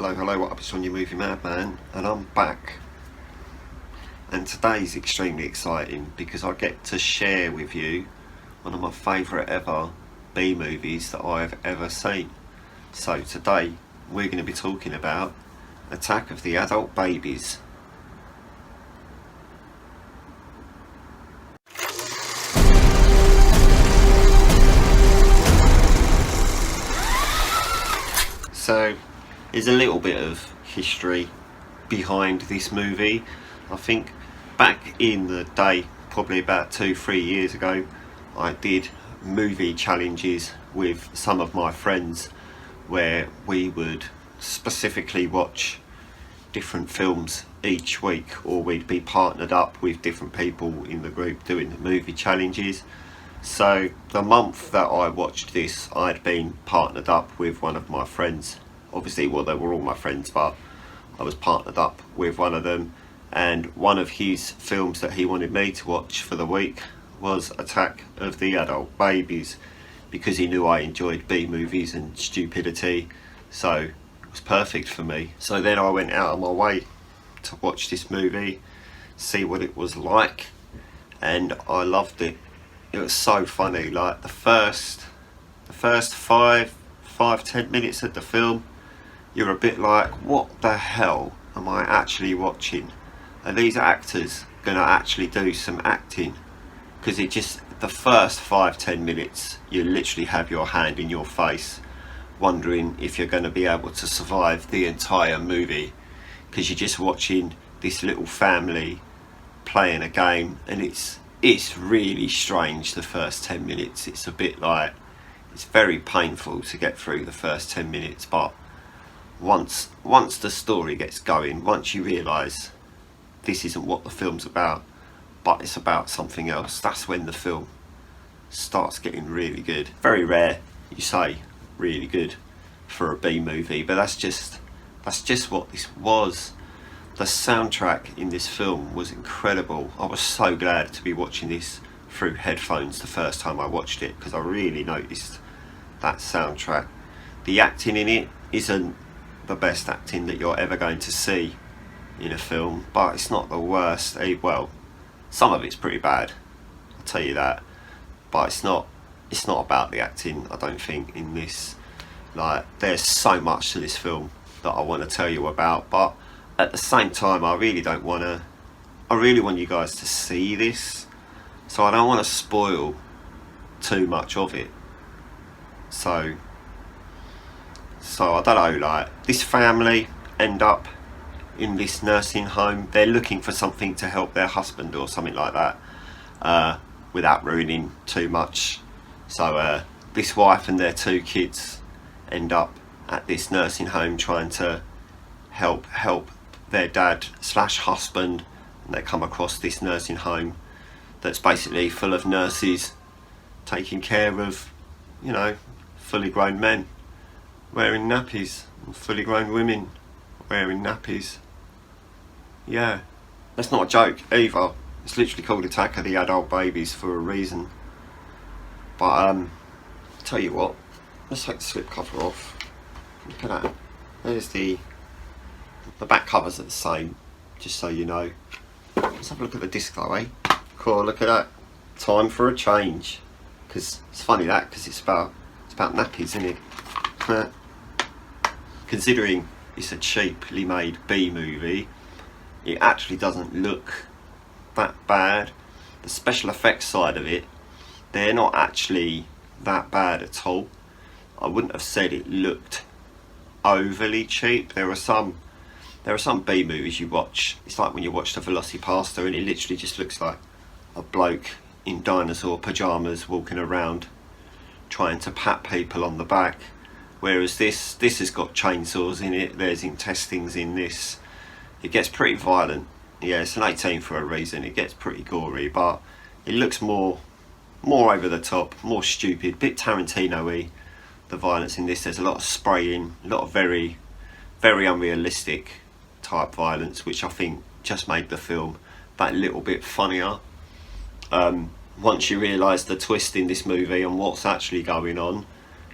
Hello, what up? It's on your Movie Madman, and I'm back. And today's extremely exciting because I get to share with you one of my favourite ever B movies that I've ever seen. So today we're going to be talking about Attack of the Adult Babies. So there's a little bit of history behind this movie. I think back in the day, probably about 2-3 years ago, I did movie challenges with some of my friends where we would specifically watch different films each week, or we'd be partnered up with different people in the group doing the movie challenges. So the month that I watched this, I'd been partnered up with one of my friends. Obviously, well, they were all my friends, but I was partnered up with one of them, and one of his films that he wanted me to watch for the week was Attack of the Adult Babies, because he knew I enjoyed B movies and stupidity, so it was perfect for me. So then I went out of my way to watch this movie, see what it was like, and I loved it. It was so funny. Like the first 5-10 minutes of the film, you're a bit like, what the hell am I actually watching? Are these actors gonna actually do some acting? Because the first 5-10 minutes, you literally have your hand in your face, wondering if you're going to be able to survive the entire movie, because you're just watching this little family playing a game, and it's really strange. The first 10 minutes, it's a bit like, it's very painful to get through the first 10 minutes, but once the story gets going, once you realise this isn't what the film's about, but it's about something else, that's when the film starts getting really good. Very rare, you say, really good for a B movie, but that's just what this was. The soundtrack in this film was incredible. I was so glad to be watching this through headphones the first time I watched it, because I really noticed that soundtrack. The acting in it isn't the best acting that you're ever going to see in a film, but it's not the worst. Well, some of it's pretty bad, I'll tell you that, but it's not about the acting, I don't think, in this. Like, there's so much to this film that I want to tell you about, but at the same time, I really want you guys to see this, so I don't want to spoil too much of it. So I don't know, like, this family end up in this nursing home. They're looking for something to help their husband or something like that, without ruining too much. So this wife and their 2 kids end up at this nursing home trying to help their dad / husband, and they come across this nursing home that's basically full of nurses taking care of, fully grown men wearing nappies, and fully grown women wearing nappies. Yeah, that's not a joke either. It's literally called Attack of the Adult Babies for a reason. But tell you what, let's take the slipcover off. Look at that. There's the back covers are the same, just so you know. Let's have a look at the disc though, eh? Cool, look at that. Time for a change. Because it's funny that, because it's about nappies, isn't it? Considering it's a cheaply made B movie, it actually doesn't look that bad. The special effects side of it, they're not actually that bad at all. I wouldn't have said it looked overly cheap. There are some B movies you watch, it's like when you watch the Velocipastor, and it literally just looks like a bloke in dinosaur pyjamas walking around trying to pat people on the back. Whereas this has got chainsaws in it, there's intestines in this. It gets pretty violent. Yeah, it's an 18 for a reason. It gets pretty gory, but it looks more over the top, more stupid, a bit Tarantino-y, the violence in this. There's a lot of spraying, a lot of very, very unrealistic type violence, which I think just made the film that little bit funnier. Once you realise the twist in this movie and what's actually going on,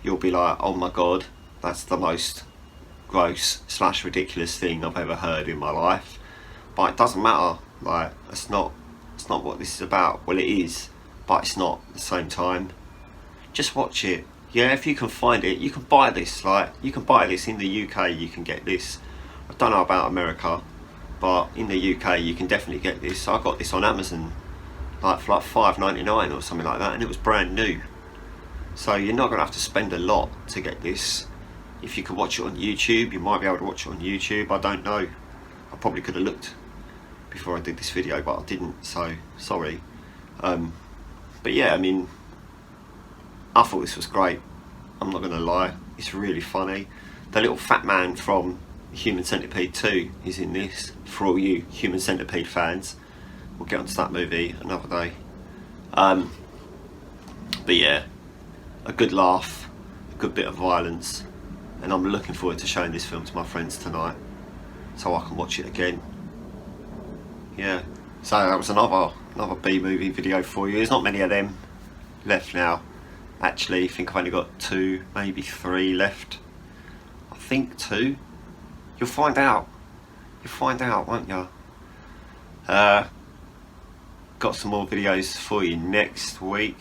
you'll be like, oh my god, that's the most gross / ridiculous thing I've ever heard in my life, but it doesn't matter. Like, it's not what this is about. Well, it is, but it's not at the same time. Just watch it. Yeah, if you can find it, you can buy this. Like, you can buy this in the UK. You can get this. I don't know about America, but in the UK you can definitely get this. I got this on Amazon, like for like $5.99 or something like that, and it was brand new. So you're not gonna have to spend a lot to get this. If you can watch it on YouTube, you might be able to watch it on YouTube. I don't know. I probably could have looked before I did this video, but I didn't. So sorry. But yeah, I mean, I thought this was great. I'm not gonna lie. It's really funny. The little fat man from Human Centipede 2 is in this, for all you Human Centipede fans. We'll get onto that movie another day. But yeah, a good laugh, a good bit of violence, and I'm looking forward to showing this film to my friends tonight so I can watch it again. Yeah, so that was another B-movie video for you. There's not many of them left now. Actually, I think I've only got 2, maybe 3 left. I think 2. You'll find out. You'll find out, won't you? Got some more videos for you next week,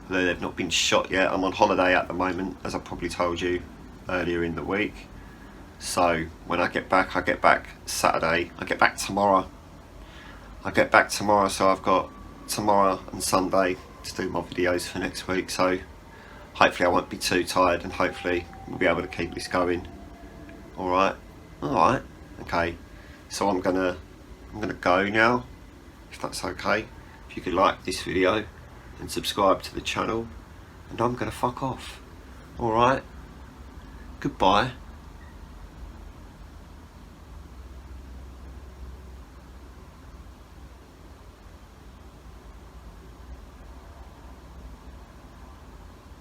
although they've not been shot yet. I'm on holiday at the moment, as I probably told you earlier in the week. So when I get back Saturday. I get back tomorrow. So I've got tomorrow and Sunday to do my videos for next week. So hopefully I won't be too tired, and hopefully we'll be able to keep this going. Alright, okay. So I'm gonna go now, if that's okay. If you could like this video and subscribe to the channel, and I'm gonna fuck off. Alright, goodbye.